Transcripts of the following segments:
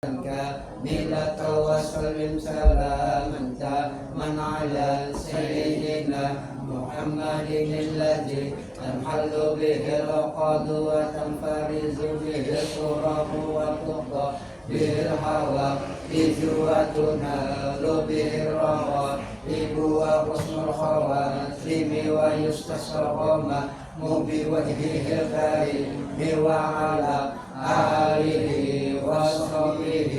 كاملة وسلم سلاما تاما على سيدنا محمد الذي تنحل به العقد وتنفرز به الكرب وتقضى به الحوائج وتنال به الرغائب وحسن الخواتم ويستسقى بوجهه الكريم وعلى آله وصحبه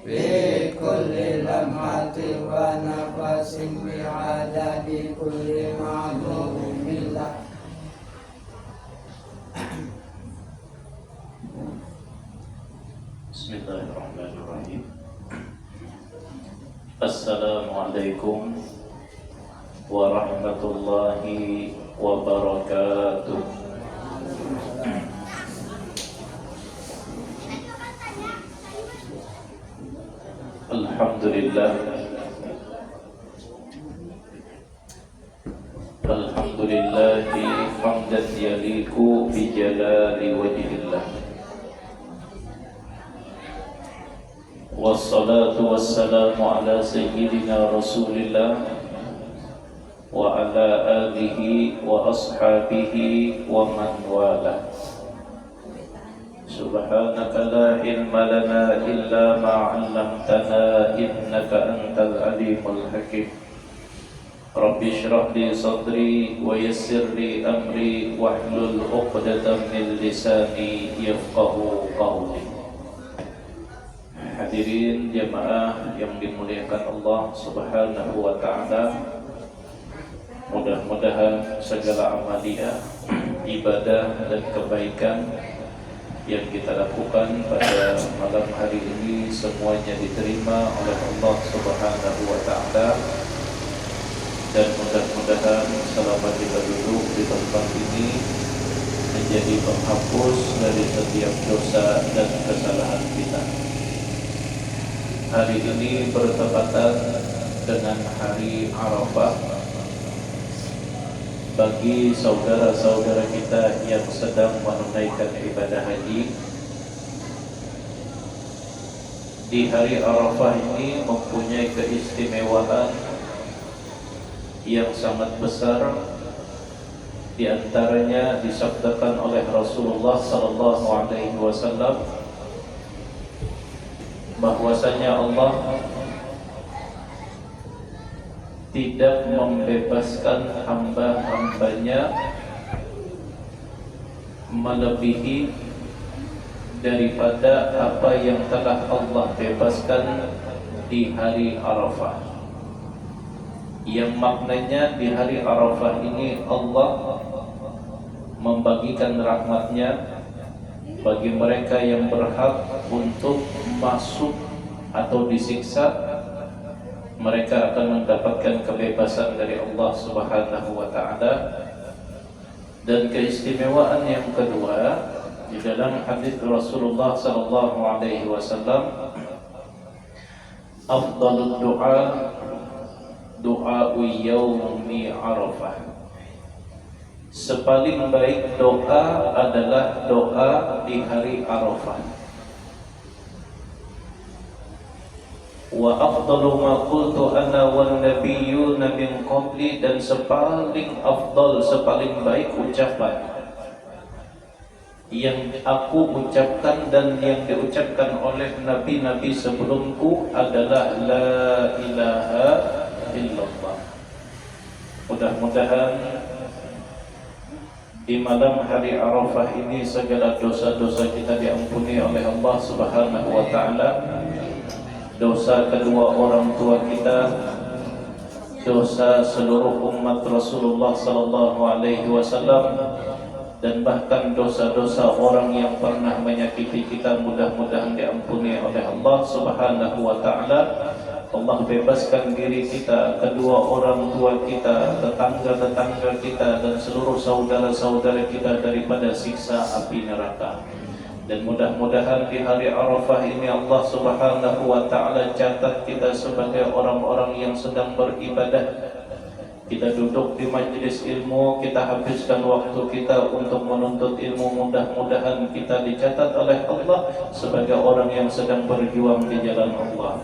بكل لمحة ونفس بعدد كل معلوم له. Bismillahirrahmanirrahim. Assalamualaikum warahmatullahi wabarakatuh. Alhamdulillah. Alhamdulillahi hamdan yaliku bi jalali wajhillah. Wassalatu wassalamu ala sayyidina Rasulillah wa ala alihi wa ashabihi wa man wala. Subhanaka la ilma lana illa ma 'allamtana innaka antal alimul hakim. Rabbi shrah li sadri wa yassir li amri wahlul 'uqdatam min lisani yafqahu qawli. Hadirin jamaah yang dimuliakan Allah Subhanahu wa taala, mudah-mudahan segala amaliyah, ibadah dan kebaikan yang kita lakukan pada malam hari ini semuanya diterima oleh Allah Subhanahu wa taala, dan mudah-mudahan selama kita duduk di tempat ini menjadi penghapus dari setiap dosa dan kesalahan kita. Hari ini bertepatan dengan hari Arafah. Bagi saudara-saudara kita yang sedang menunaikan ibadah haji, di hari Arafah ini mempunyai keistimewaan yang sangat besar. Di antaranya disabdakan oleh Rasulullah SAW bahwasanya Allah tidak membebaskan hamba-hambanya melebihi daripada apa yang telah Allah bebaskan di hari Arafah. Yang maknanya di hari Arafah ini Allah membagikan rahmatnya bagi mereka yang berhak untuk masuk atau disiksa. Mereka akan mendapatkan kebebasan dari Allah Subhanahu wa taala. Dan keistimewaan yang kedua, di dalam hadis Rasulullah sallallahu alaihi wasallam, afdhalud du'a du'a yaumi Arafah. Sepaling baik doa adalah doa di hari Arafah. Wa afdalu ma qultu ana wan nabiyyuna min qabli, dan sepaling afdal, sepaling baik ucapan yang aku ucapkan dan yang diucapkan oleh nabi-nabi sebelumku adalah la ilaha illallah. Mudah-mudahan di malam hari Arafah ini segala dosa-dosa kita diampuni oleh Allah Subhanahu wa taala. Dosa kedua orang tua kita, dosa seluruh umat Rasulullah sallallahu alaihi wasallam, dan bahkan dosa-dosa orang yang pernah menyakiti kita mudah-mudahan diampuni oleh Allah Subhanahu wa taala. Allah bebaskan diri kita, kedua orang tua kita, tetangga-tetangga kita, dan seluruh saudara-saudara kita daripada siksa api neraka. Dan mudah-mudahan di hari Arafah ini Allah Subhanahu wa taala catat kita sebagai orang-orang yang sedang beribadah Kita duduk di majelis ilmu, kita habiskan waktu kita untuk menuntut ilmu. Mudah-mudahan kita dicatat oleh Allah sebagai orang yang sedang berjuang di jalan Allah.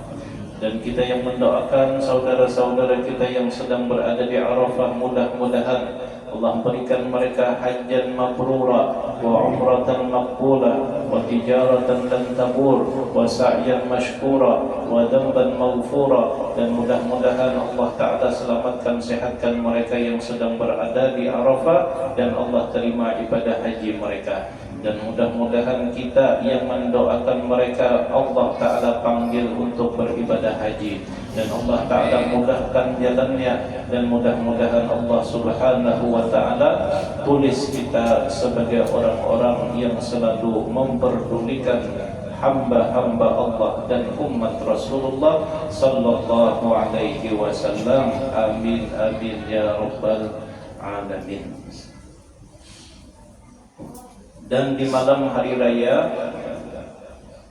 Dan kita yang mendoakan saudara-saudara kita yang sedang berada di Arafah, mudah-mudahan Allah berikan mereka hajjan mabrura wa umratan maqbula wa tijaratan lan tabur wa sa'yan mashkura wa dhanban maghfura. Dan mudah-mudahan Allah Ta'ala selamatkan, sehatkan mereka yang sedang berada di Arafah, dan Allah terima ibadah haji mereka. Dan mudah-mudahan kita yang mendoakan mereka Allah Ta'ala panggil untuk beribadah haji, dan Allah Ta'ala mudahkan jalannya. Dan mudah-mudahan Allah Subhanahu wa Ta'ala tulis kita sebagai orang-orang yang selalu memperdulikan hamba-hamba Allah dan umat Rasulullah sallallahu alaihi wasallam. Amin amin ya rabbal alamin. Dan di malam hari raya,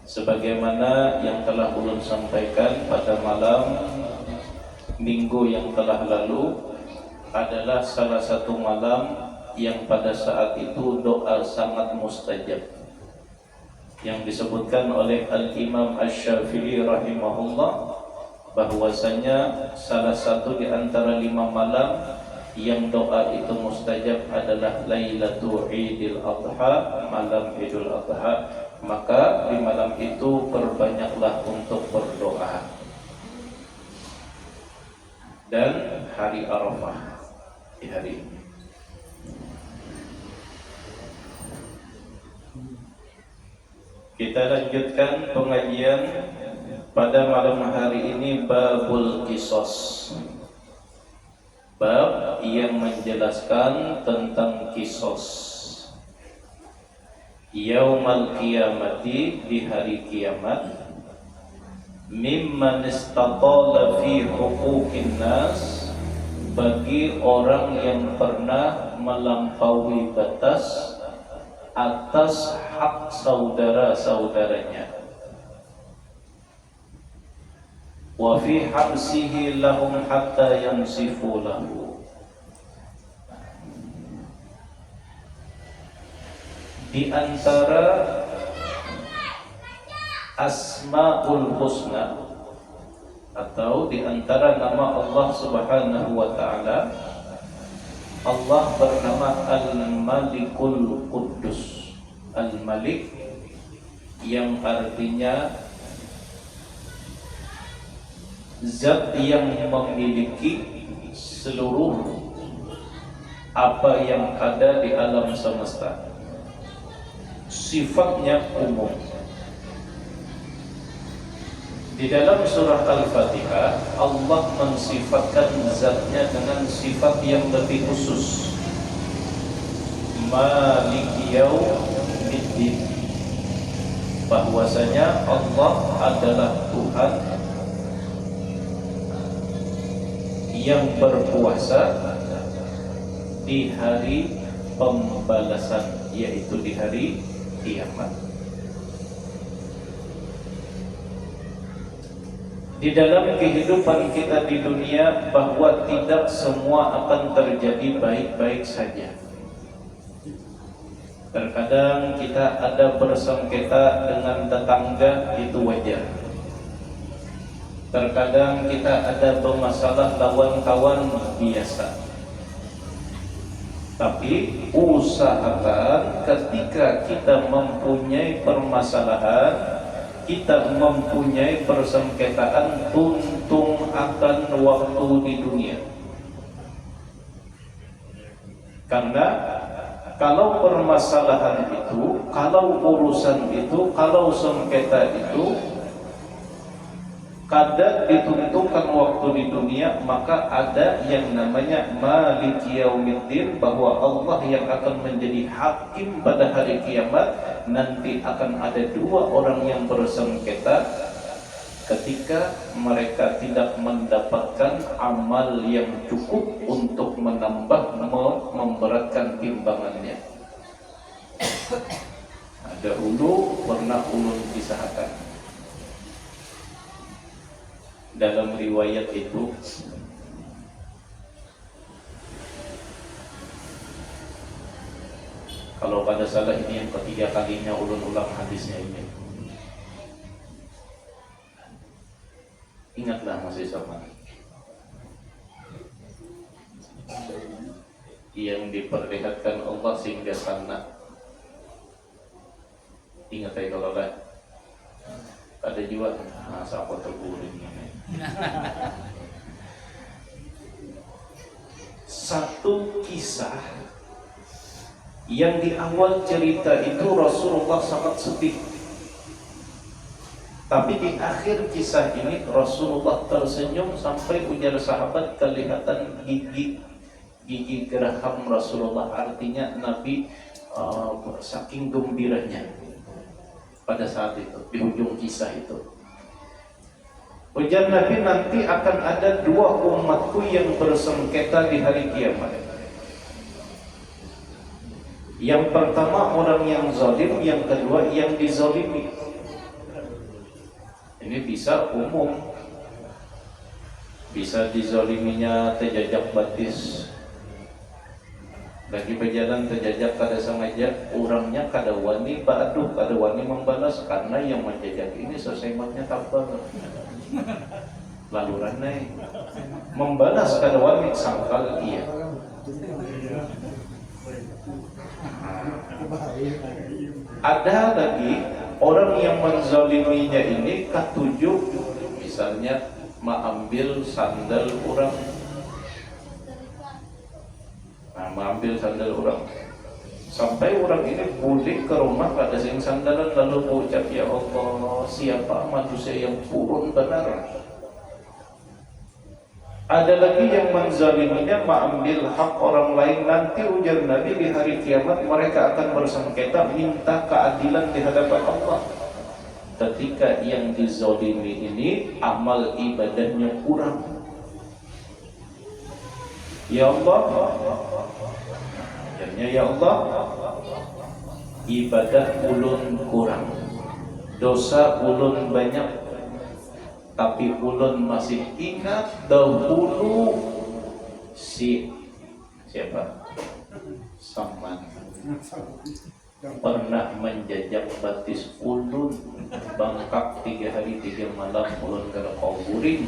sebagaimana yang telah ulun sampaikan pada malam minggu yang telah lalu, adalah salah satu malam yang pada saat itu doa sangat mustajab, yang disebutkan oleh Al-Imam Asy-Syafi'i rahimahullah bahwasanya salah satu di antara 5 malam yang doa itu mustajab adalah Lailatul Idul Adha, malam Idul Adha. Maka di malam itu perbanyaklah untuk berdoa. Dan hari Arafah di hari ini, kita lanjutkan pengajian pada malam hari ini, babul Qisas, bab yang menjelaskan tentang kisos. Yaumal qiyamati, di hari kiamat, mimman istatala fi huquqin nas, bagi orang yang pernah melampaui batas atas hak saudara-saudaranya. Wa fi habsihi lahum hatta yansifu lahu, di antara Asmaul Husna atau di antara nama Allah Subhanahu wa Ta'ala, Allah bernama Al-Malikul Quddus. Al-Malik yang artinya zat yang memiliki seluruh apa yang ada di alam semesta. Sifatnya umum. Di dalam surah Al-Fatihah, Allah mensifatkan zatnya dengan sifat yang lebih khusus. Maliki yaumiddin, bahwasanya Allah adalah Tuhan yang berkuasa di hari pembalasan, yaitu di hari kiamat. Di dalam kehidupan kita di dunia, bahwa tidak semua akan terjadi baik-baik saja. Terkadang kita ada bersengketa dengan tetangga, itu wajar. Terkadang kita ada bermasalah lawan kawan, biasa. Tapi usahakan ketika kita mempunyai permasalahan, kita mempunyai persengketaan, tuntung akan waktu di dunia. Karena kalau permasalahan itu, kalau urusan itu, kalau sengketa itu kadang ditentukan waktu di dunia, maka ada yang namanya Maliki Yaumiddin, bahwa Allah yang akan menjadi hakim pada hari kiamat. Nanti akan ada 2 orang yang bersengketa ketika mereka tidak mendapatkan amal yang cukup untuk menambah, memberatkan timbangannya. Dahulu pernah ulun kisahkan dalam riwayat itu, Kalau pada salah ini yang ketiga kalinya ulun ulang hadisnya ini. Ingatlah masih sama. Yang diperlihatkan Allah sehingga sana. Ingat ya kalau lah. Ada juga masa aku terguling ini. Satu kisah yang di awal cerita itu Rasulullah sangat sedih. Tapi di akhir kisah ini Rasulullah tersenyum sampai ujar sahabat kelihatan gigi geraham Rasulullah, artinya Nabi saking gembiranya pada saat itu di ujung kisah itu. Ujar Nabi, nanti akan ada dua umatku yang bersengketa di hari kiamat. Yang pertama orang yang zalim, yang kedua yang dizalimi. Ini bisa umum, bisa dizaliminya terjajak batis, lagi berjalan terjajak kada sengaja, orangnya kada wani ba'duh, kada wani membalas karena yang menjajak ini sesematnya tabal. Lalu ranai membalas kada wani sangkal iya. Ada lagi orang yang menzaliminya ini ketujuh, misalnya mengambil sandal orang, mengambil sandal orang, sampai orang ini balik ke rumah pada sing sandalan lalu mengucap, ya Allah, siapa manusia yang purun benar. Ada lagi yang menzaliminya mengambil hak orang lain. Nanti ujar Nabi di hari kiamat mereka akan bersengketa minta keadilan di hadapan Allah. Ketika yang dizalimi ini amal ibadahnya kurang. Ya Allah, ya Allah, ibadah ulun kurang, dosa ulun banyak. Tapi ulun masih ingat dahulu siapa? Saman pernah menjajak batis ulun, bangkak 3 hari 3 malam ulun kada kuburin.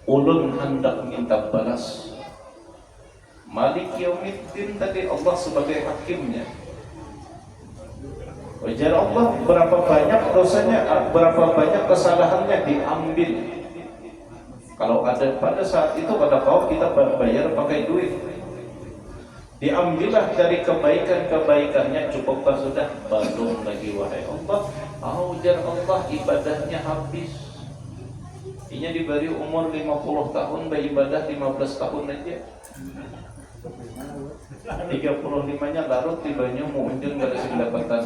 Ulun hendak minta balas. Malik Yaumiddin tadi Allah sebagai hakimnya. Ujar Allah, berapa banyak dosanya, berapa banyak kesalahannya diambil. Kalau ada pada saat itu pada kau kita bayar pakai duit, diambillah dari kebaikan-kebaikannya. Cukupkah sudah? Belum lagi wahai Allah. Ujar Allah, ibadahnya habis. Ini diberi umur 50 tahun, beribadah 15 tahun aja. 35-nya larut di banyu muncul gak ada pendapatan.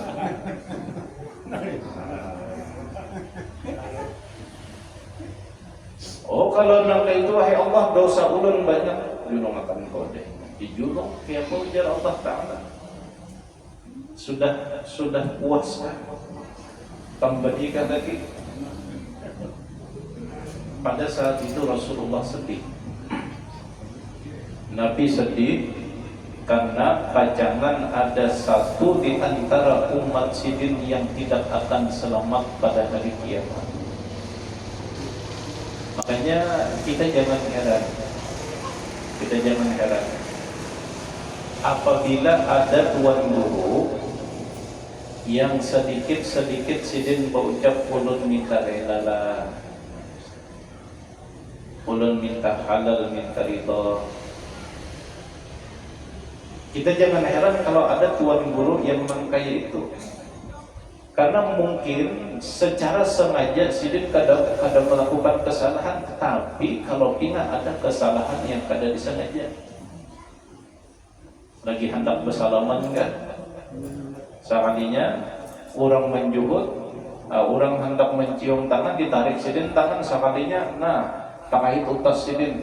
Kalau nangka itu wahai Allah dosa ulun banyak, junung akan kau deh. Dijulung ya kau ujar Allah Ta'ala. Sudah puas tambahkan lagi. Pada saat itu Rasulullah sedih. Nabi sedih karena pajangan ada satu di antara umat sidin yang tidak akan selamat pada hari kiamat. Makanya kita jangan heran. Apabila ada tuan guru yang sedikit-sedikit sidin berucap ulun minta rela, ulun minta halal, minta ridha. Kita jangan heran kalau ada tuan guru yang mengkaya itu. Karena mungkin secara sengaja sidin kadang melakukan kesalahan, tapi kalau ingat ada kesalahan yang kadang disengaja. Lagi hendak bersalaman kan? Sekalinya orang menjuhud, orang hendak mencium tangan, ditarik sidin tangan sekalinya, takait utas sidin.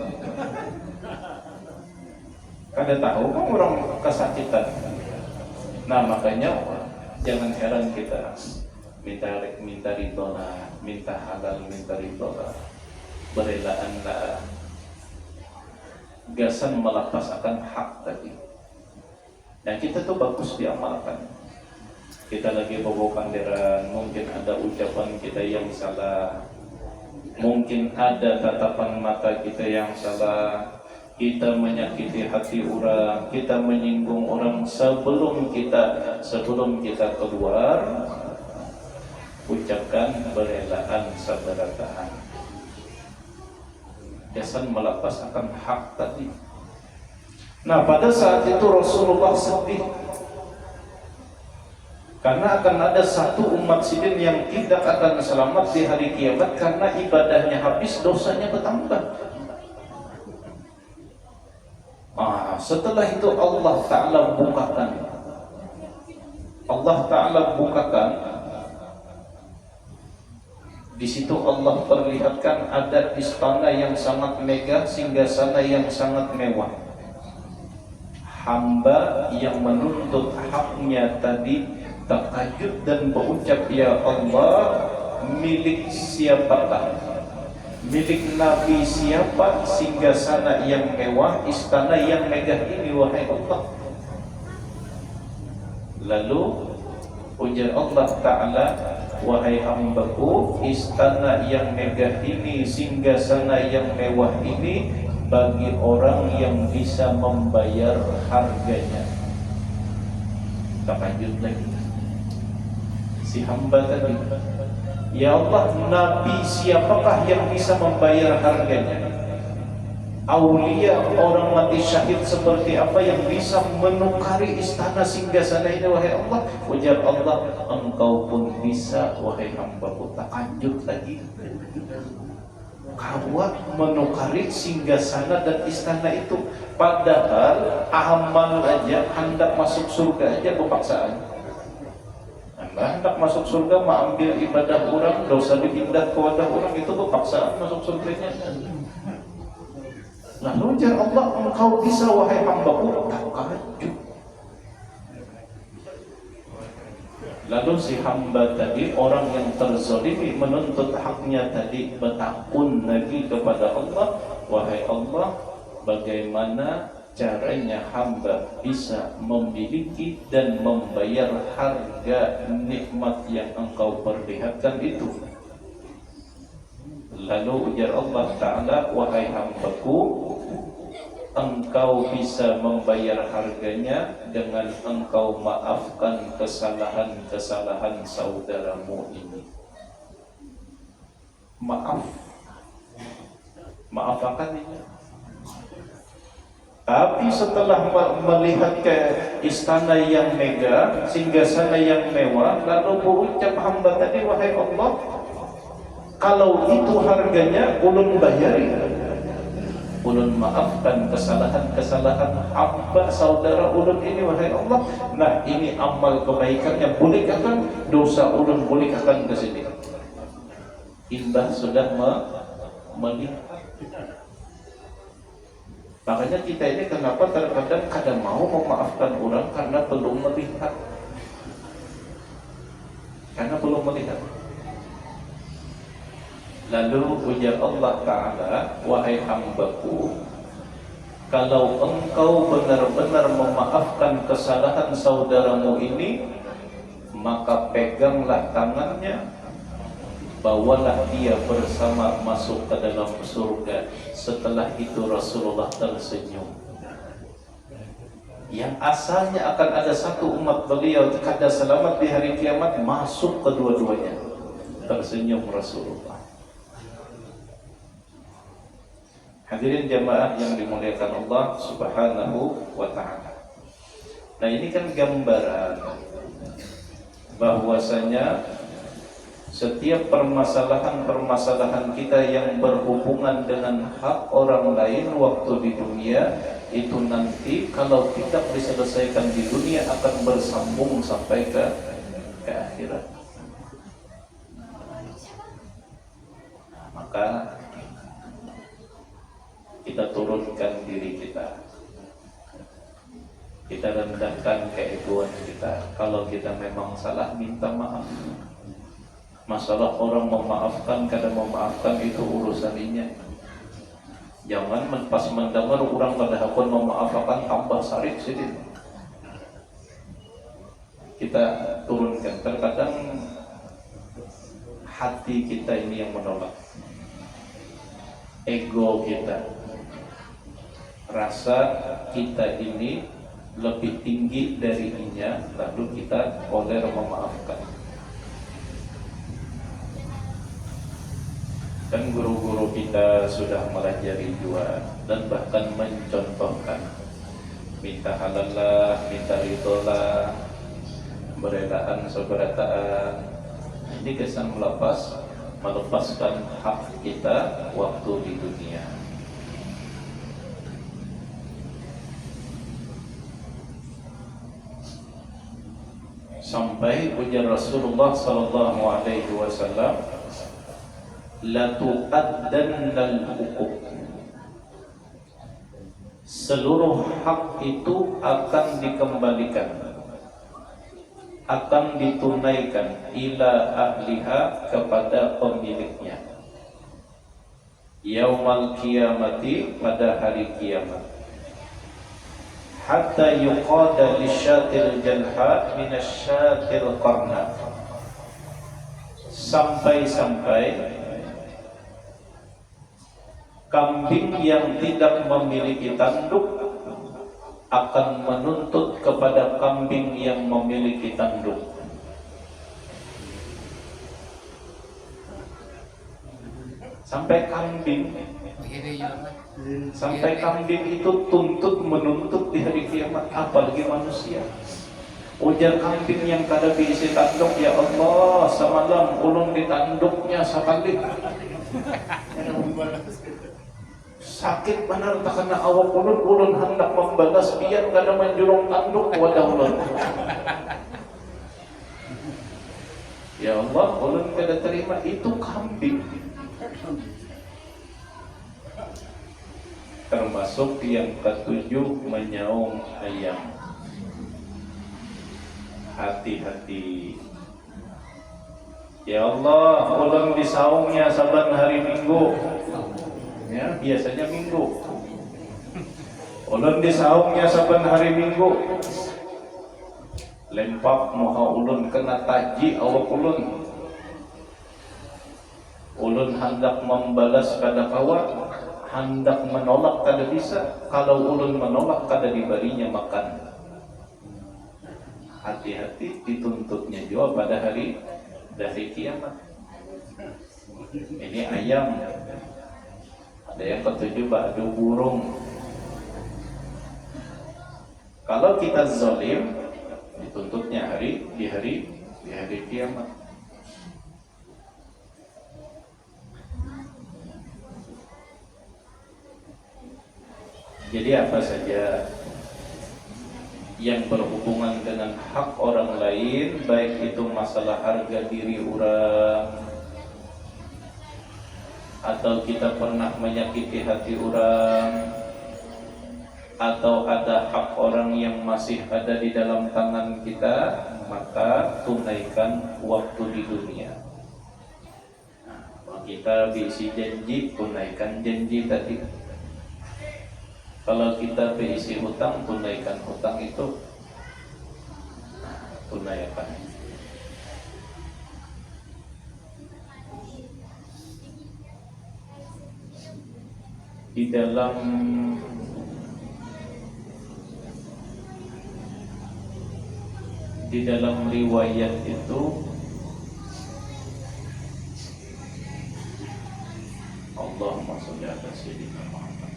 Kada tahu kan orang kesakitan. Makanya jangan heran kita minta ridho, minta halal, minta ridho, berelaan lah. Gasan melepas akan hak tadi. Dan kita tuh bagus diamalkan. Kita lagi bawa panderan, mungkin ada ucapan kita yang salah, mungkin ada tatapan mata kita yang salah, kita menyakiti hati orang, kita menyinggung orang. Sebelum kita keluar, ucapkan berelaan sabaratahan. Kesan melepas akan hak tadi. Nah, pada saat itu Rasulullah sedih, karena akan ada satu umat sidin yang tidak akan selamat di hari kiamat karena ibadahnya habis, dosanya bertambah. Setelah itu Allah Ta'ala bukakan. Di situ Allah perlihatkan ada istana yang sangat megah, singgasana yang sangat mewah. Hamba yang menuntut haknya tadi takajud dan berucap, ya Allah, milik siapakah? Milik Nabi siapa singgasana yang mewah, istana yang megah ini, wahai Allah? Lalu ujar Allah Ta'ala, wahai hambaku, istana yang megah ini, singgasana yang mewah ini bagi orang yang bisa membayar harganya. Takajud lagi si hamba tadi, ya Allah, Nabi siapakah yang bisa membayar harganya? Aulia, orang mati syahid seperti apa yang bisa menukari istana singgasana ini, wahai Allah? Ujar Allah, engkau pun bisa, wahai hambaku. Takajud lagi, kau menukari singgasana dan istana itu, padahal amal aja, hendak masuk surga aja berpaksaan. Hendak masuk surga, mengambil ibadah orang, dosa dipindah ke wadah orang, itu berpaksaan masuk surganya. Lalu ujar Allah, engkau bisa, wahai hambaku. Takajud. Lalu si hamba tadi, orang yang terzalimi menuntut haknya tadi, bertakun lagi kepada Allah, wahai Allah, bagaimana caranya hamba bisa memiliki dan membayar harga nikmat yang engkau perlihatkan itu? Lalu ujar Allah Ta'ala, wahai hambaku, engkau bisa membayar harganya dengan engkau maafkan kesalahan-kesalahan saudaramu ini. Maafkan ini. Tapi setelah melihat ke istana yang megah, singgasana yang mewah, lalu berucap hamba tadi, wahai Allah, kalau itu harganya, ulun bayari, ulun maafkan kesalahan-kesalahan hamba saudara ulun ini, wahai Allah. Nah, ini amal kebaikannya, boleh akan dosa ulun, boleh akan ke sini. Indah sudah melihat. Makanya kita ini kenapa terkadang kadang mau memaafkan orang karena belum melihat. Lalu ujar Allah Ta'ala, wahai hambaku, kalau engkau benar-benar memaafkan kesalahan saudaramu ini, maka peganglah tangannya, bawalah dia bersama masuk ke dalam surga. Setelah itu Rasulullah tersenyum. Yang asalnya akan ada satu umat beliau kada selamat di hari kiamat, masuk kedua-duanya. Tersenyum Rasulullah. Hadirin jamaah yang dimuliakan Allah Subhanahu wa Ta'ala. Nah, ini kan gambaran bahwasanya setiap permasalahan kita yang berhubungan dengan hak orang lain waktu di dunia, itu nanti kalau tidak diselesaikan di dunia akan bersambung sampai ke akhirat. Maka kita turunkan diri kita, kita rendahkan keegoan kita. Kalau kita memang salah, minta maaf. Masalah orang memaafkan, kadang memaafkan itu urusannya. Jangan pas mendengar orang pada hakun memaafkan tambah sarik sedih. kita turunkan. Terkadang hati kita ini yang menolak, ego kita, rasa kita ini lebih tinggi darinya, lalu kita oleh memaafkan. Dan guru-guru kita sudah melajari juga dan bahkan mencontohkan, minta halallah, minta ridholah, berelaan seberataan. Ini kesan melepaskan hak kita waktu di dunia. Sampai ujar Rasulullah sallallahu alaihi wasallam, la tu'addannal huquq. Seluruh hak itu akan dikembalikan, akan ditunaikan ila ahliha, kepada pemiliknya, yaumal qiyamati, pada hari kiamat, hatta yuqada lisyatil jalha minasyatil qarna, sampai-sampai kambing yang tidak memiliki tanduk akan menuntut kepada kambing yang memiliki tanduk. Sampai kambing itu menuntut di hari kiamat, apalagi manusia. Ujar kambing yang kada diisi tanduk, ya Allah, semalam ulun di tanduknya sakali. Sakit benar tak kena awak ulun hendak membalas biar kada menjulung tanduk wadah ulun. Ya Allah, ulun kada terima, itu kambing. Termasuk yang ketujuh, menyaung ayam. Hati-hati. Ya Allah, ulun disaungnya saban hari Minggu. Ya, biasanya Minggu. Ulun disaungnya saban hari Minggu. Lempak moha ulun kena taji awak ulun. Ulun hendak membalas kada kawa, hendak menolak kada bisa. Kalau ulun menolak kada diberinya makan. Hati-hati, dituntutnya juga pada hari kiamat. Ini ayam. Ada yang ketujuh, ba'du burung. Kalau kita zalim, dituntutnya di hari kiamat. Jadi apa saja yang berhubungan dengan hak orang lain, baik itu masalah harga diri orang, atau kita pernah menyakiti hati orang, atau ada hak orang yang masih ada di dalam tangan kita, maka tunaikan waktu di dunia. Nah, kita berisi janji, tunaikan janji tadi. Kalau kita berisi hutang, tunaikan hutang itu. Tunaikan. Di dalam riwayat itu Allahumma sholli ala sayyidina Muhammad.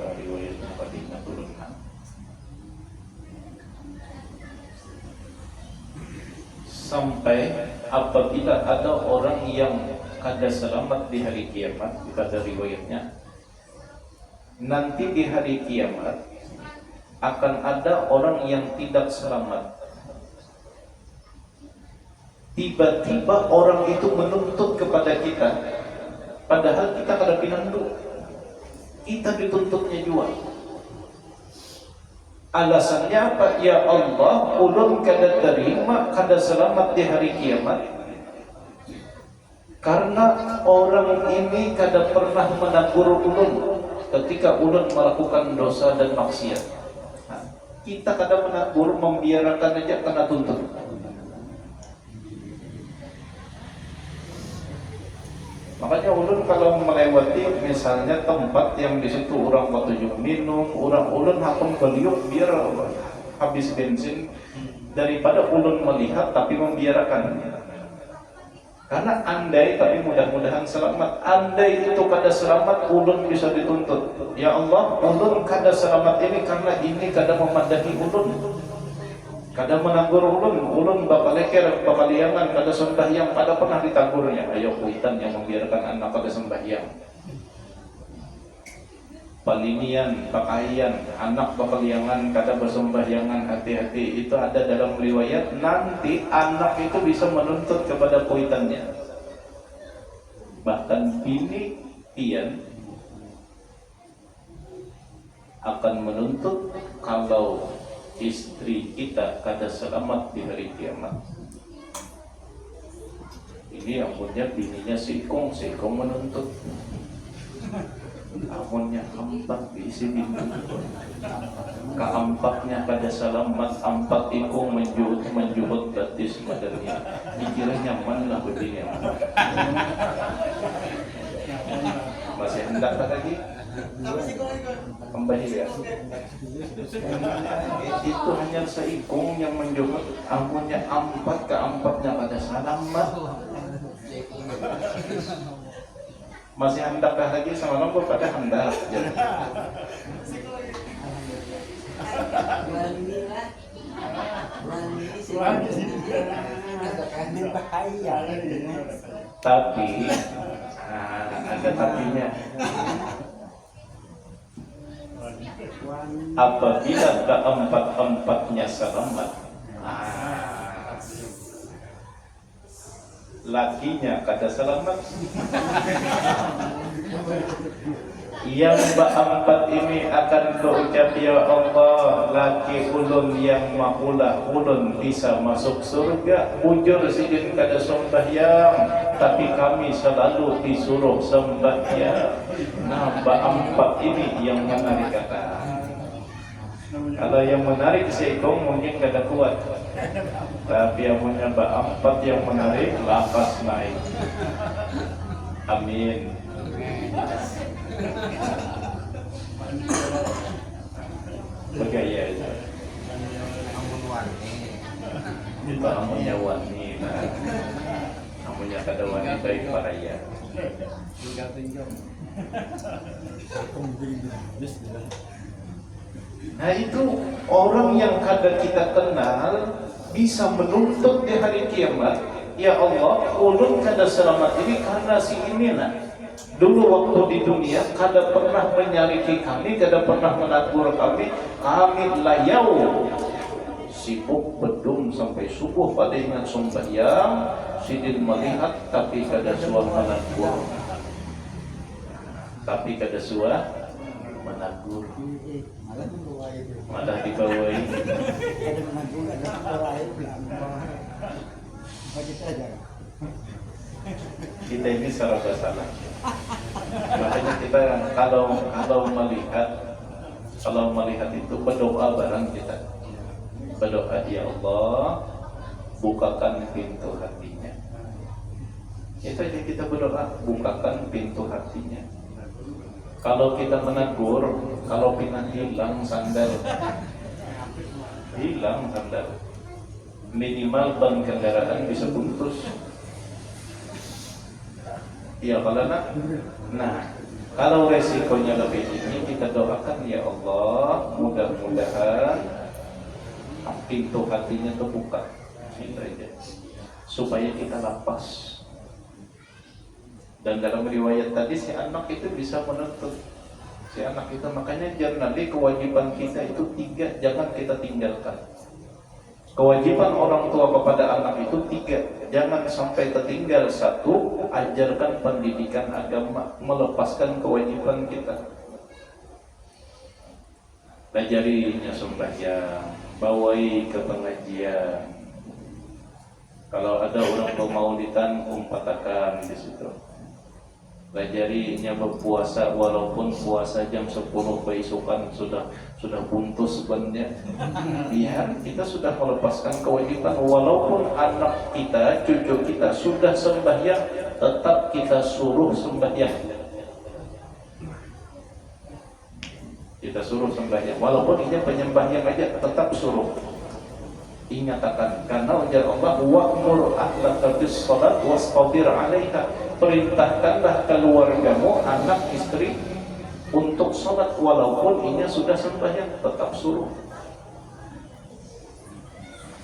Riwayatnya Fatimah turunkan. Sampai apabila ada orang yang kada selamat di hari kiamat, kata riwayatnya, nanti di hari kiamat akan ada orang yang tidak selamat. Tiba-tiba orang itu menuntut kepada kita, padahal kita kada pinandu, kita dituntutnya juga. Alasannya apa? Ya Allah, ulun kada terima, kada selamat di hari kiamat, karena orang ini kada pernah menegur ulun ketika ulun melakukan dosa dan maksiat. Kita kadang menakur, membiarkan aja kena tuntut. Makanya ulun kalau melewati misalnya tempat yang di situ orang batujuk minum, orang ulun hakun beliuk biar habis bensin daripada ulun melihat tapi membiarkan. Karena andai, tapi mudah-mudahan selamat. Andai itu kada selamat, ulun bisa dituntut. Ya Allah, ulun kada selamat ini karena ini kada memandahi ulun, kada menanggur ulun bakal leker, bakal liangan, kada sembahyang, kada pernah ditagurnya. Ayo kuitan yang membiarkan anak kada sembahyang. Palinian, pakaian, anak bakaliangan, kada bersembahyangan, hati-hati. Itu ada dalam riwayat, nanti anak itu bisa menuntut kepada kuitannya. Bahkan bini pian akan menuntut kalau istri kita kada selamat di hari kiamat. Ini amunnya bininya sikong menuntut. Amunnya empat diisi bintu, keempatnya kada selamat, empat ikung menjuhut batis madarnya. Dikira nyaman lah begini. Masih hendak lagi? Kembali ya. Itu hanya seikung yang menjuhut, amunnya empat, keempatnya kada selamat. Masih hendakkah lagi sama nombor pada hendak? Tapi ada tapinya. Apabila keempat-empatnya selamat, lakinya kada selamat, yang keempat ini akan berucap, ya Allah, laki ulun yang maulah ulun bisa masuk surga, bujur sidin kada sembahyang, tapi kami selalu disuruh sembahyang. Nah, keempat ini yang menarik kata. Kalau yang menarik seikong mungkin kada kuat, tapi yang punya empat yang menarik lapas naik. Amin. Bergaya itu. Itu amunnya wani, amunnya kada wani baik paraya. Nah itu orang yang kada kita kenal bisa menuntut di hari kiamat. Ya Allah, ulun kada selamat ini karena si inilah. Dulu waktu di dunia kada pernah menyaliki kami, kada pernah menegur kami layau sibuk bedung sampai subuh pada ingat sembahyang, sidin melihat tapi kada suah menegur, tapi kada suah menegur, malah dibawai. Kita ini serba salah. Makanya kita kalau melihat itu berdoa bareng kita. Berdoa, ya Allah, bukakan pintu hatinya. Itu aja kita berdoa, bukakan pintu hatinya. Kalau kita menegur, kalau pindah hilang sandal, minimal ban kendaraan bisa putus. Ya kalau nah kalau resikonya lebih tinggi, kita doakan, ya Allah, mudah-mudahan pintu hatinya terbuka, itu aja, supaya kita lapas. Dan dalam riwayat tadi si anak itu bisa menuntut. Si anak itu, makanya jangan nanti kewajiban kita itu 3, jangan kita tinggalkan. Kewajiban orang tua kepada anak itu 3, jangan sampai tertinggal. 1, ajarkan pendidikan agama, melepaskan kewajiban kita. Bajarinya sembahyang, bawai ke pengajian. Kalau ada orang pemaulidan, umpatakan di situ. Pelajarinya berpuasa walaupun puasa jam 10 keesokan sudah buntus sebenarnya. Biar kita sudah melepaskan kewajiban walaupun anak kita, cucu kita sudah sembahyang, tetap kita suruh sembahyang. Kita suruh sembahyang walaupun ini penyembahyang aja tetap suruh. Ingatkan karena ujar Allah wa'mur ahlaka bis shalat wastabir 'alaiha, perintahkanlah keluargamu, anak istri untuk salat walaupun inya sudah sembahyang, tetap suruh.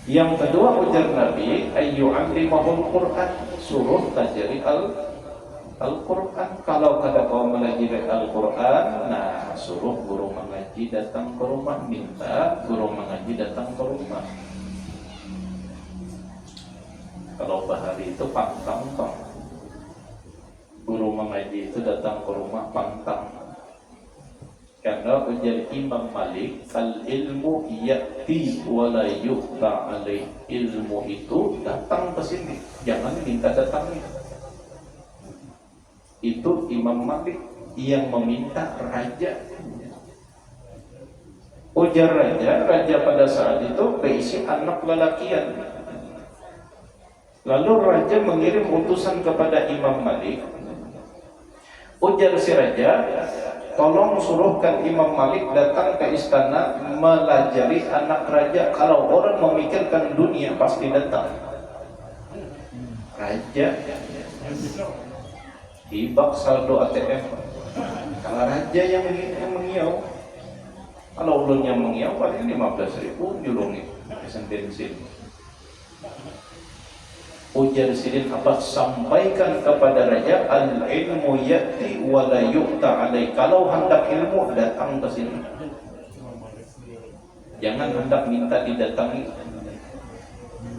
Yang kedua ujar Nabi ayyu'allimahul Qur'an, suruh tajari Al-Quran. Kalau kada kau melajari Al-Quran, nah suruh guru mengaji datang ke rumah, minta guru mengaji datang ke rumah. Kalau bahari itu pantang, guru mengaji itu datang ke rumah pantang. Karena ujar Imam Malik, al ilmu ya'ti wa la yu'ta alaih, ilmu itu datang ke sini, jangan minta datangi. Itu Imam Malik yang meminta raja. Ujar raja pada saat itu berisi anak lelakian. Lalu raja mengirim utusan kepada Imam Malik. Ujar si raja, tolong suruhkan Imam Malik datang ke istana melajari anak raja. Kalau orang memikirkan dunia pasti datang. Raja hibak saldo ATM. Kalau raja yang mengiau, kalau ulun yang mengiau paling 15.000 julungi bensin. Ujar Sidin Abbas, sampaikan kepada raja al-ilmu ya'ti wa la yu'ta alaih. Kalau hendak ilmu datang ke sini, jangan hendak minta didatangi.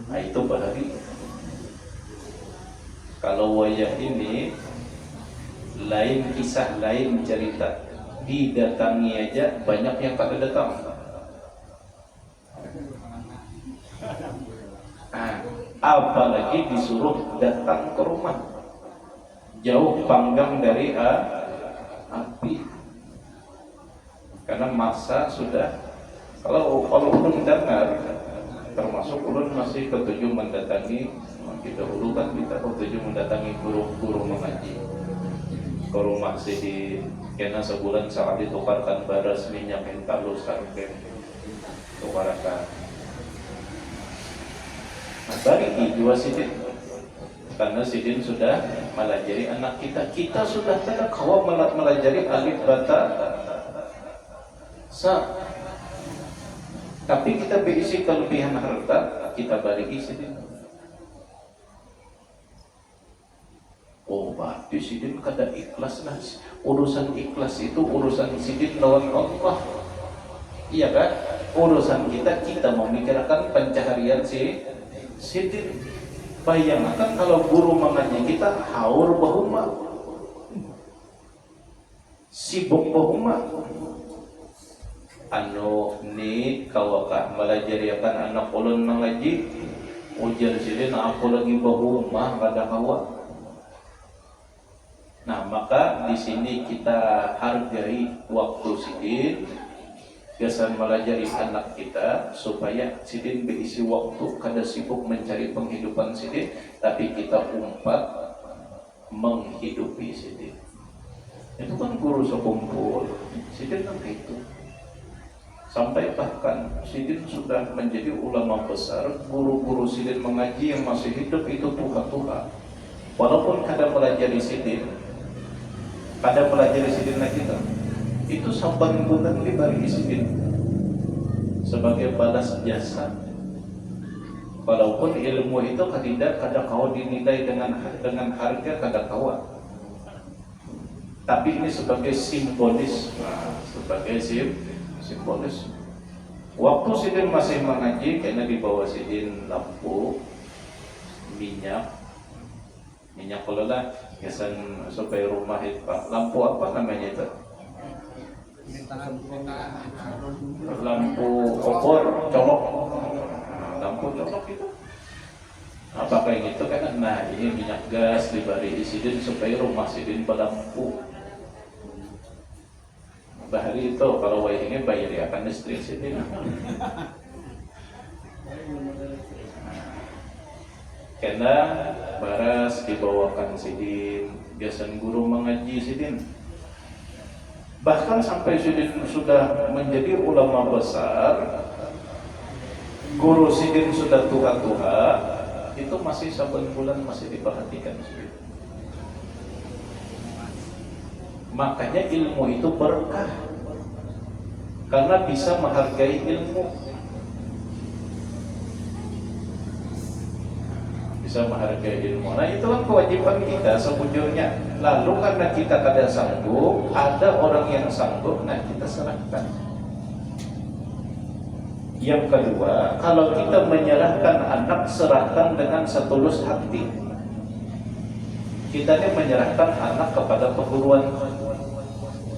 Nah itu bahari. Kalau wayah ini lain kisah, lain cerita, didatangi aja banyak yang tak datang. Apalagi disuruh datang ke rumah, jauh panggang dari api. Karena masa sudah, kalau ulun dengar, termasuk ulun masih ketujuh mendatangi, kita dulu kan kita ketujuh mendatangi guru mengaji ke rumah Sidi, karena sebulan saat ditukarkan baras minyak yang talus sampai tukarakan. Nah, bagi dua Sidin, karena Sidin sudah melajari anak kita sudah tidak kau melajari alif bata sa, tapi kita berisi kelebihan harta, kita bagi Sidin. Oh, berarti Sidin kada ikhlas lah. Urusan ikhlas itu urusan Sidin lawan Allah. Iya kan? Urusan kita memikirkan pencaharian Sidin. Bayangkan kalau guru mengaji kita haur bahuma, sibuk bahuma. Ni kawakah melajariakan anak ulun mengaji, ujar Sidin aku lagi bahuma kada kawa. Nah maka di sini kita hargai waktu Sidin. Biasa melajari anak kita supaya Sidin berisi waktu, kada sibuk mencari penghidupan Sidin, tapi kita umpat menghidupi Sidin. Itu kan guru sekumpul Sidin kan itu. Sampai bahkan Sidin sudah menjadi ulama besar, guru-guru Sidin mengaji yang masih hidup itu tuha-tuha. Walaupun kada melajari Sidin lagi kita. Itu saban bulan dibagi Sidin sebagai balas jasa. Walaupun ilmu itu kada kau dinilai dengan harga kada kawan, tapi ini sebagai simbolis, simbolis. Waktu Sidin masih mengaji, karena di bawah Sidin lampu minyak kalau lah kesan supaya rumah itu lampu apa namanya itu? Lampu obor colok. Lampu colok itu Apa kayak gitu kan? Nah ini minyak gas diberi isidin supaya rumah sidin berlampu. Bahari itu kalau ini bayar ya akan listrik sidin. Karena baras dibawakan sidin, biasan guru mengaji sidin. Bahkan sampai sidin sudah menjadi ulama besar, guru sidin sudah tua-tua, itu masih saben bulan masih diperhatikan sidin. Makanya ilmu itu berkah, karena bisa menghargai ilmu, bisa menghargai ilmu. Nah itulah kewajiban kita sebujurnya. Lalu karena kita kada sanggup, ada orang yang sanggup, nah kita serahkan. Yang kedua, kalau kita menyerahkan anak, serahkan dengan setulus hati. Kita ini menyerahkan anak kepada perguruan,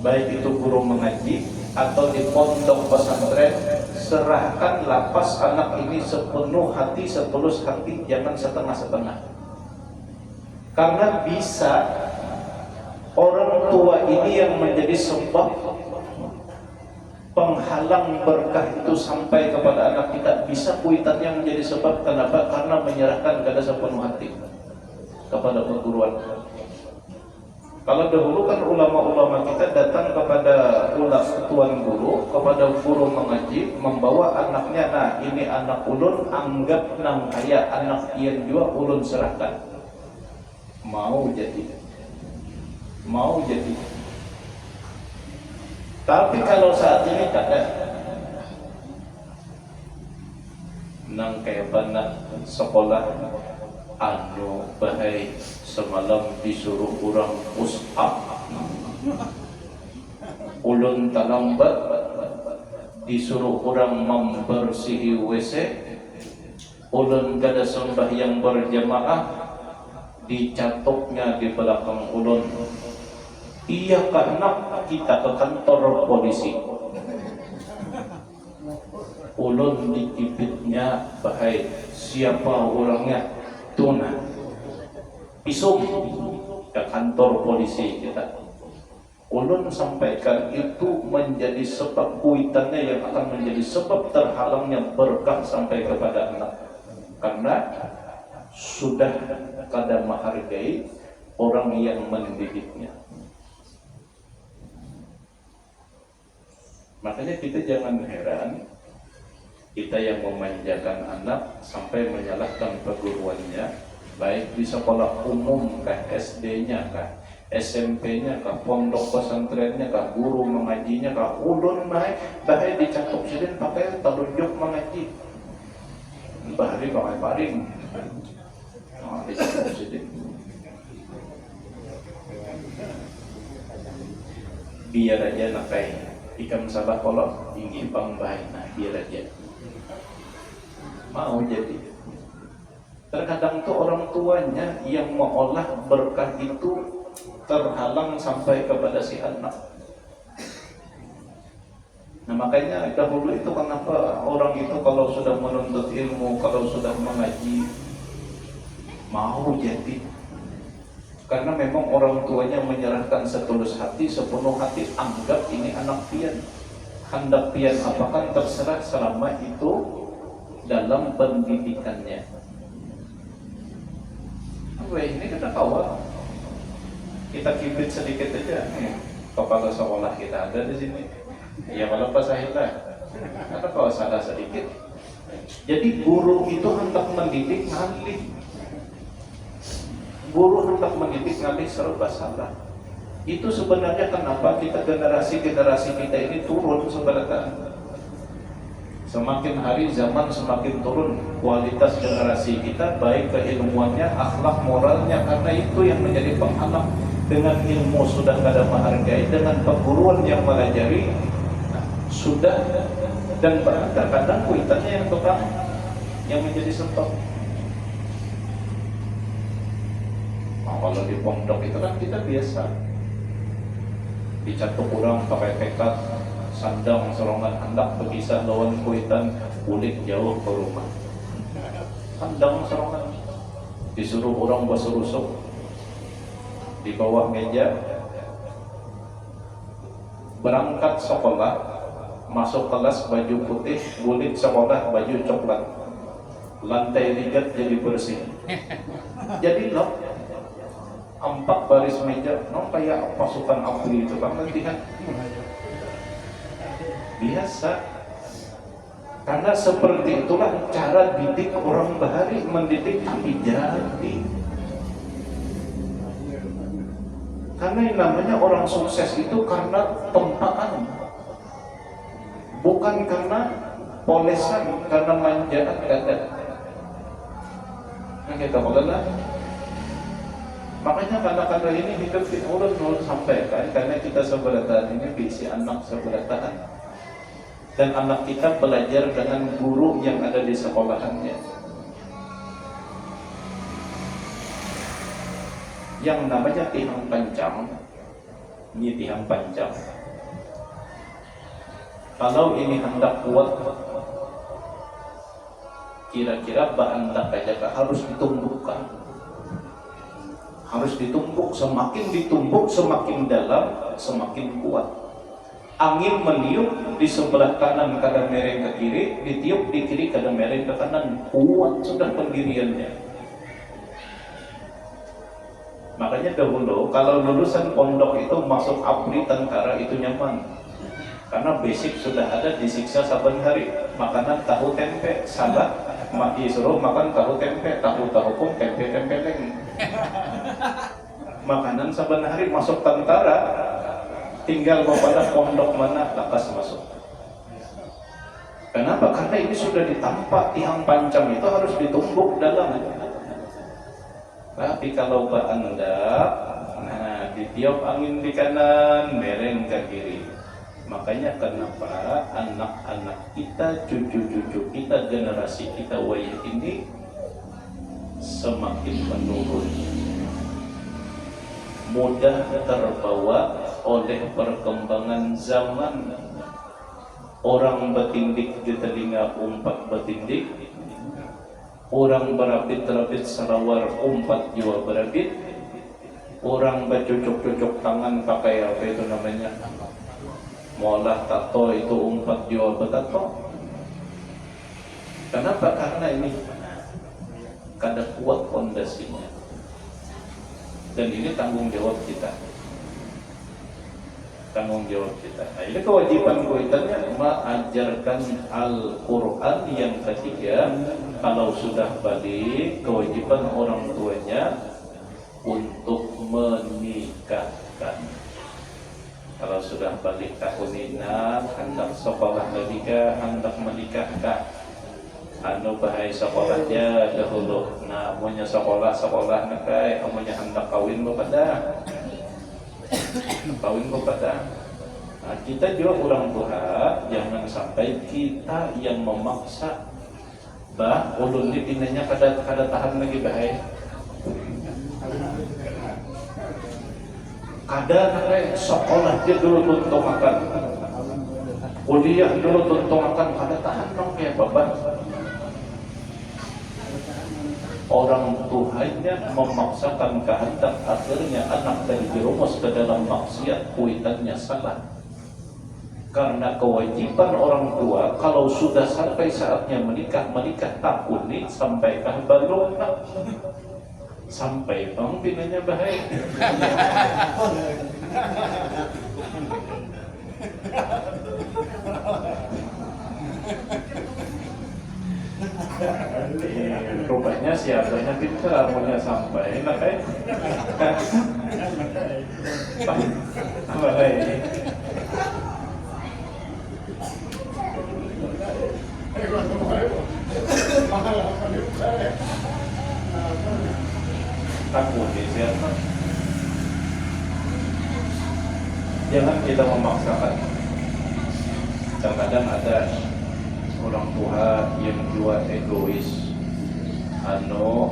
baik itu guru mengaji atau di pondok pesantren, serahkan lapas anak ini sepenuh hati, setulus hati, jangan setengah-setengah. Karena bisa orang tua ini yang menjadi sebab penghalang berkah itu sampai kepada anak kita. Bisa kuitannya menjadi sebab. Kenapa? Karena menyerahkan kepada sepenuh hati kepada perguruan. Kalau dahulu kan ulama-ulama kita datang kepada tuan guru, kepada guru mengaji, membawa anaknya. Nah ini anak ulun, anggap nang kaya anak ian juga ulun serahkan. Mau jadi, mau jadi. Tapi kalau saat ini tak ada, nang kaya banget sekolah anu bahai semalam disuruh orang push up, ulun terlambat disuruh orang membersihi WC, ulun kada sembahyang berjamaah, dicatoknya di belakang ulun. Iya karena kita ke kantor polisi, ulun dikipitnya bahai siapa orangnya, tuna pisum ke kantor polisi kita. Ulun sampaikan itu menjadi sebab kuitannya yang akan menjadi sebab terhalangnya berkah sampai kepada anak, karena sudah kada menghargai orang yang mendidiknya. Makanya kita jangan heran, kita yang memanjakan anak sampai menyalahkan perguruannya, baik di sekolah umum kah, SD-nya kah, SMP-nya kah, pondok pesantrennya kah, guru mengajinya kah, ulun bahaya dicatok sidin pakai telunjuk mengaji, bahari pakai paring, dicatok sidin. Biar aja nakai ikan salah kolok tinggi bang baik, nah biar aja mau jadi. Terkadang tuh orang tuanya yang mengolah berkah itu terhalang sampai kepada si anak. Nah makanya dahulu itu kenapa orang itu kalau sudah menuntut ilmu, kalau sudah mengaji mau jadi, karena memang orang tuanya menyerahkan setulus hati, sepenuh hati, anggap ini anak pian. Hendak pian apakan terserah selama itu dalam pendidikannya. Weh, ini kita kawal. Kita kibrit sedikit aja. Kepala sekolah kita ada di sini. Ya kalau pasahilah. Ada kalau salah sedikit. Jadi guru itu hendak mendidik ngalih. Guru hendak mendidik ngalih serba salah. Itu sebenarnya kenapa kita generasi kita ini turun sebenarnya. Semakin hari zaman semakin turun kualitas generasi kita, baik keilmuannya, akhlak moralnya, karena itu yang menjadi penghalang. Dengan ilmu sudah kada menghargai, dengan perguruan yang mengajari sudah, dan kadang kuitannya yang tukang yang menjadi sebab. Kalau di pondok itu kan kita biasa dicatuk orang pakai tekad, sandang serongan hendak berkisah lawan kuitan, kulit jauh ke rumah. Sandang serongan disuruh orang berserusuk di bawah meja, berangkat sekolah, masuk kelas baju putih, bulik sekolah baju coklat, lantai ligat jadi bersih. Jadi loh 4 baris meja, kayak pasukan ABRI itu kan latihan. Biasa. Karena seperti itulah cara didik orang Bahari, mendidik jadi. Karena yang namanya orang sukses itu karena tempaan, bukan karena polesan, karena manjaan dada. Nah kita mengenal. Makanya kadang-kadang ini hidup di urut sampaikan, karena kita seberataan ini bisi anak seberataan, dan anak kita belajar dengan guru yang ada di sekolahannya. Yang namanya tihang pancang, ini tihang pancang. Kalau ini hendak kuat, kira-kira bahan aja harus ditumbuhkan. Harus ditumbuk, semakin ditumbuk semakin dalam, semakin kuat. Angin meniup di sebelah kanan kadang mereng ke kiri, ditiup di kiri kadang mereng ke kanan, kuat sudah pendiriannya. Makanya dahulu kalau lulusan pondok itu masuk ABRI tentara itu nyaman, karena basic sudah ada, disiksa saban hari. Makanan tahu tempe, salah disuruh makan tahu tempe, tahu pun tempe leng. Makanan saban hari, masuk tentara tinggal kepada pondok mana lakas masuk. Kenapa? Karena ini sudah ditampak, tihang pancang itu harus ditumbuk dalam. Tapi kalau Anda, nah ditiup angin di kanan, mereng ke kiri. Makanya kenapa anak-anak kita, cucu-cucu kita, generasi kita wayah ini semakin menurun, mudah terbawa oleh perkembangan zaman. Orang bertindik di telinga umpat bertindik, orang berabit-rabit serawar umpat jua berabit, orang bercucuk-cucuk tangan pakai apa itu namanya, molah tato itu umpat jua bertato. Kenapa? Karena ini kada kuat fondasinya. Dan ini tanggung jawab kita. Tanggung jawab kita. Nah, ini kewajiban kita mengajarkan Al-Quran. Yang ketiga, kalau sudah balik, kewajiban orang tuanya untuk menikahkan. Kalau sudah balik tahun ini, hendak sekolah menikah, hendak menikahkan. Bahaya sekolahnya dahulu. Nah, maunya sekolah nakai, maunya hendak kawin kepada. Nah, kita juga orang tua, jangan sampai kita yang memaksa. Ulun ini pinanya kada tahan lagi bahaya. Kada nakai sekolah dia dulu tuntung akan, kuliah dulu tuntung akan, kada tahan dong kayak bapak. Orang tuanya memaksakan kehendak, akhirnya anak terjerumus ke dalam maksiat, kuitannya salah. Karena kewajiban orang tua, kalau sudah sampai saatnya menikah takut nih sampai balok, sampai pinanya bahaya. Rupanya siapanya pintar, maunya sampai takut siapa. Jangan kita memaksakan. Kadang-kadang ada orang tua yang juga egois,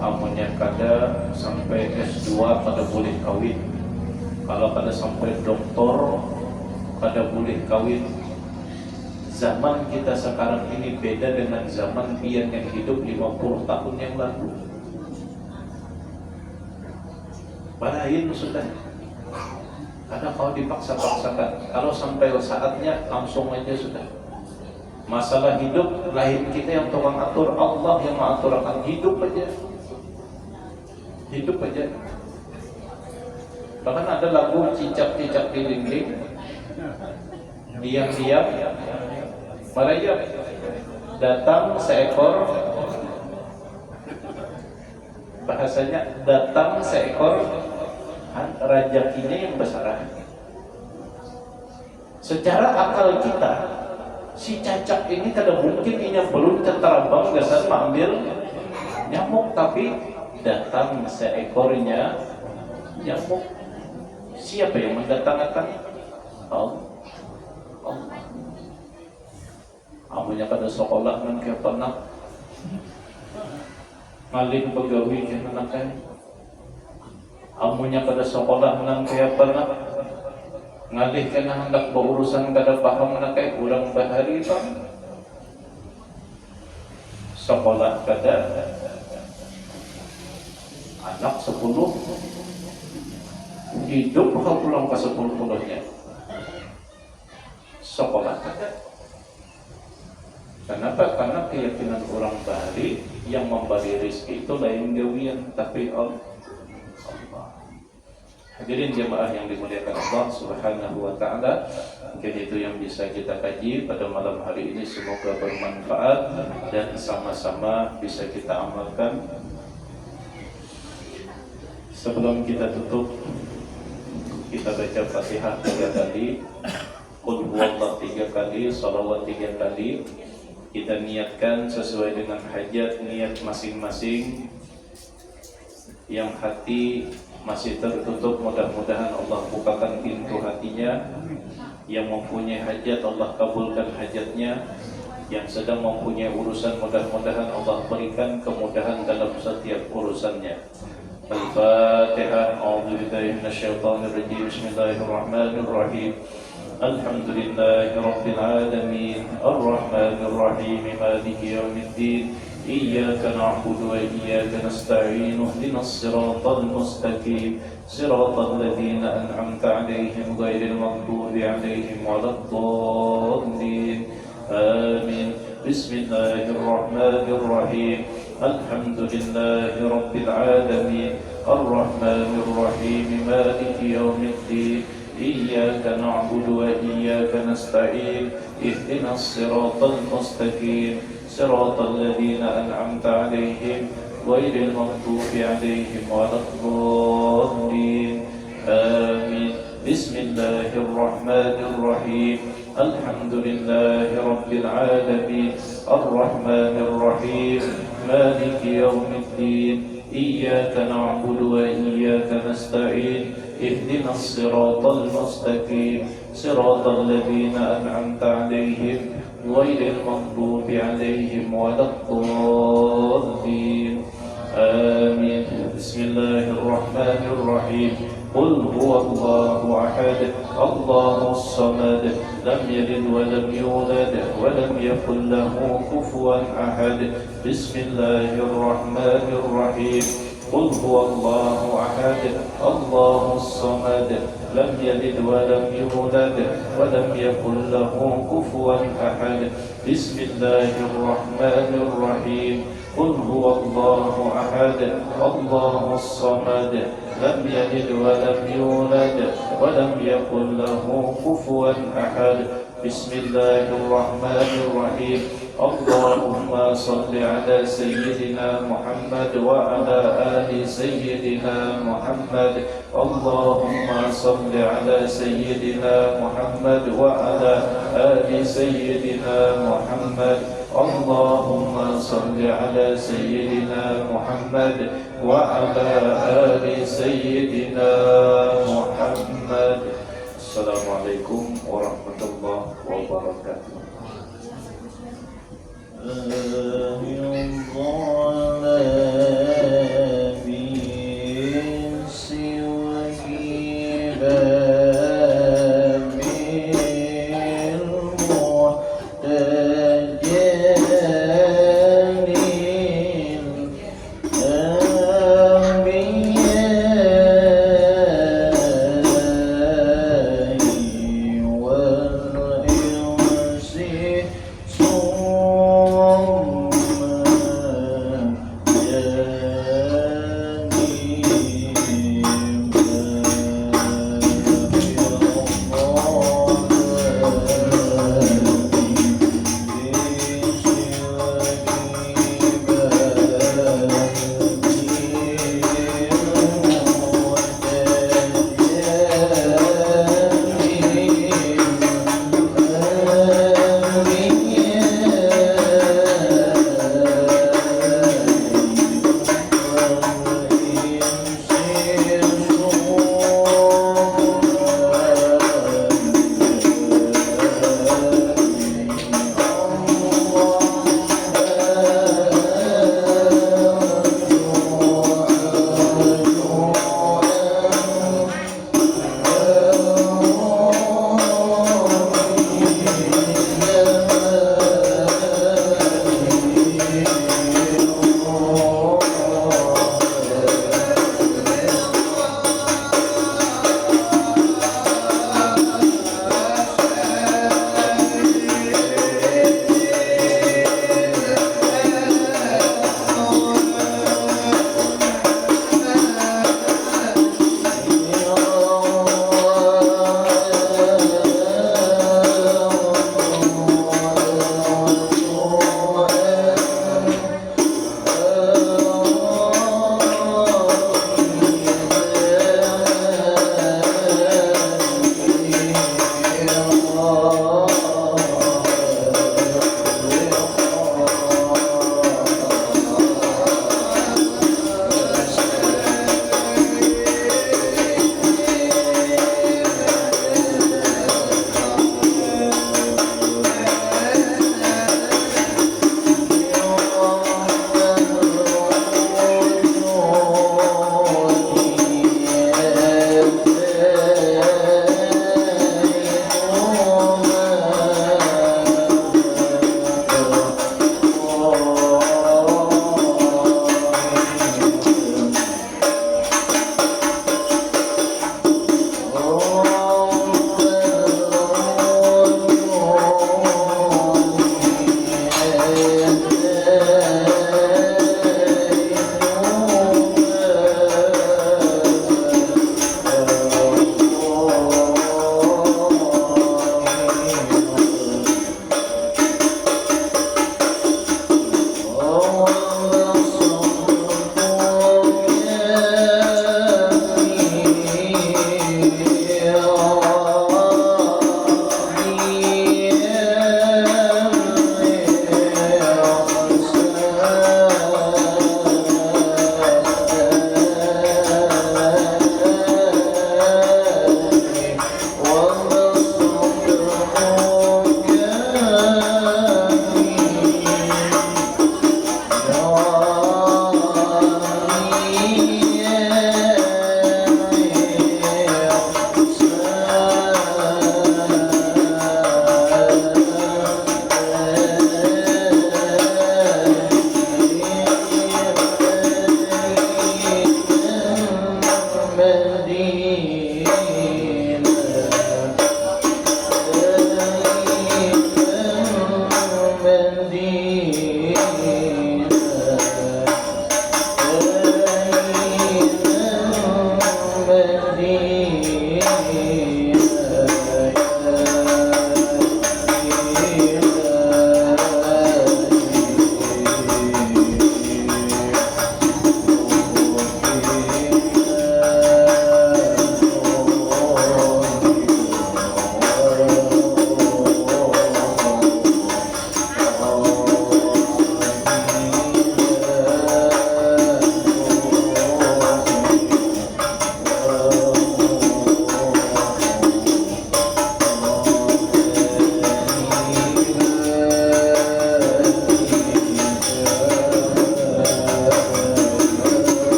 amunnya kada sampai S2 kada boleh kawin, kalau kada sampai doktor kada boleh kawin. Zaman kita sekarang ini beda dengan zaman pian yang hidup 50 tahun yang lalu. balain sudah. Karena kalau dipaksa-paksakan, kalau sampai saatnya langsung aja sudah. Masalah hidup, lahir kita yang tukang atur, Allah yang mengatur akan hidup aja. Hidup aja. Bahkan ada lagu cicak-cicak di dinding, diam-diam, merayap, datang seekor, bahasanya datang seekor rajakinya yang besar. Secara akal kita, si cacak ini tidak mungkin ini belum terbang dasar mengambil nyamuk, tapi datang seekornya nyamuk. Siapa yang mendatangkan? Allah. Amunya pada sekolah nan kaya pernah maling pegawai kaya nanakan. Amunya pada sekolah nan kaya pernah ngalih kena hendak berurusan kada paham nakai ulang bahari itu. Sekolah kada anak 10 hidup pulang ke 10-10-nya sekolah kada. Kenapa? Karena keyakinan orang Bali yang memberi rezeki itu lain gawian, tapi Allah. Hadirin jemaah yang dimuliakan Allah Subhanahu wa taala, mungkin itu yang bisa kita kaji pada malam hari ini, semoga bermanfaat dan sama-sama bisa kita amalkan. Sebelum kita tutup, kita baca Fatihah 3 kali, Qul huwallahu 3 kali, Shalawat 3 kali. Kita niatkan sesuai dengan hajat niat masing-masing. Yang hati masih tertutup, mudah-mudahan Allah bukakan pintu hatinya. Yang mempunyai hajat, Allah kabulkan hajatnya. Yang sedang mempunyai urusan, mudah-mudahan Allah berikan kemudahan dalam setiap urusannya. Al-Fatihah. A'udzubillahi minasyaitonir rajim. Bismillahirrahmanirrahim. Alhamdulillahi rabbil alamin. Ar-Rahmanir Rahim. Maliki yaumiddin. Iyyaka na'budu wa iyyaka nasta'in. Ihdinas siratal mustaqim. Siratal ladzina an'amta 'alaihim ghairil maghdubi 'alaihim waladdallin. Amin. Bismillahirrahmanirrahim. Alhamdulillahi rabbil alamin. Ar-Rahmanir Rahim. Maliki yaumiddin. Iyyaka na'budu wa iyyaka nasta'in. Ihdinas siratal mustaqim. Siratal ladzina an'amta 'alaihim ghairil maghdubi 'alaihim waladdallin. Amin. Bismillahirrahmanirrahim. Alhamdulillahi rabbil alamin. Ar-Rahmanir Rahim. Maliki yaumiddin. Iyyaka na'budu wa iyyaka nasta'in. Ihdinas siratal mustaqim. Siratal ladzina an'amta 'alaihim ghairil maghdubi 'alaihim waladdallin. Amin. Bismillahirrahmanirrahim. Qul huwallahu ahad. Allahus samad. Lam yalid wa lam yulad wa lam yakul lahu kufuwan ahad. Bismillahirrahmanirrahim. Qul huwallahu ahad. Allahus samad. Lam yalid wa lam yulad wa lam yakul lahu kufuwan ahad. Bismillahirrahmanirrahim. Qul huwallahu ahad. Allahus samad. Lam yalid wa lam yulad wa lam yakul lahu kufuwan ahad. Bismillahirrahmanirrahim. Allahumma salli ala sayyidina Muhammad wa ala ali sayyidina Muhammad. Allahumma salli ala sayyidina Muhammad wa ala ali sayyidina Muhammad. Allahumma salli ala sayyidina Muhammad wa ala ali sayyidina Muhammad. Assalamualaikum warahmatullahi wabarakatuh.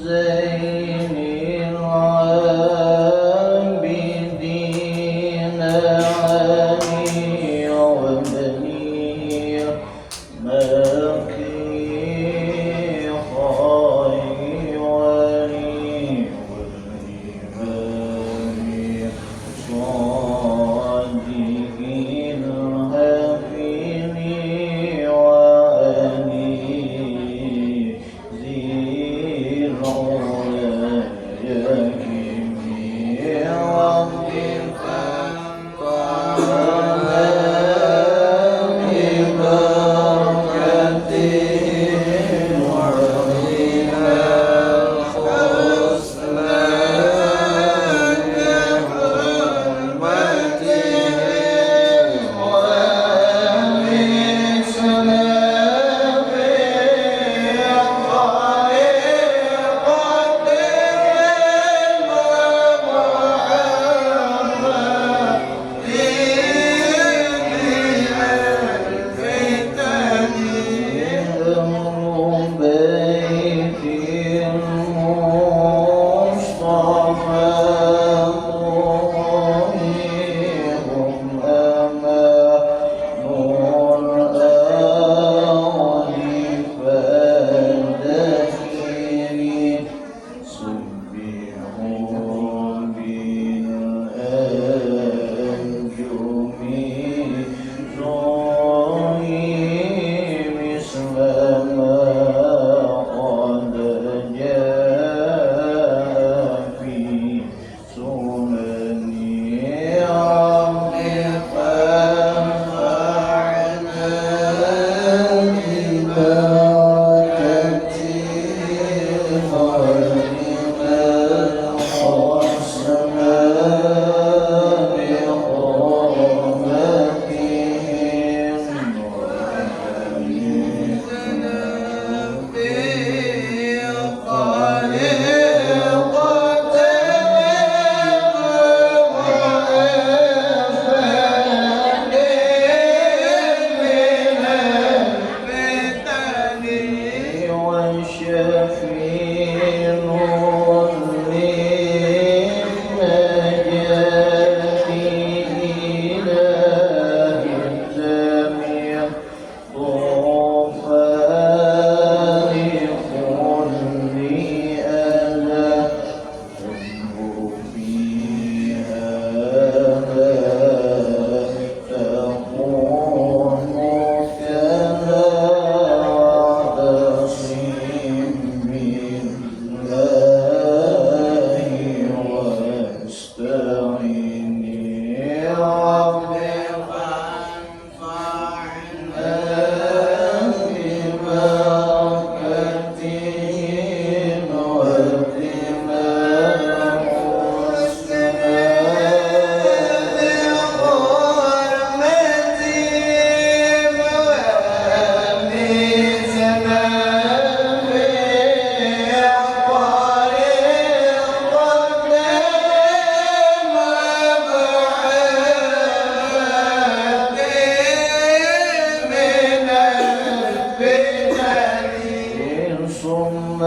زين العابدين علي وبني مكي خيري والإمام صادق الهفين وأني ذي العلا يكفي ثم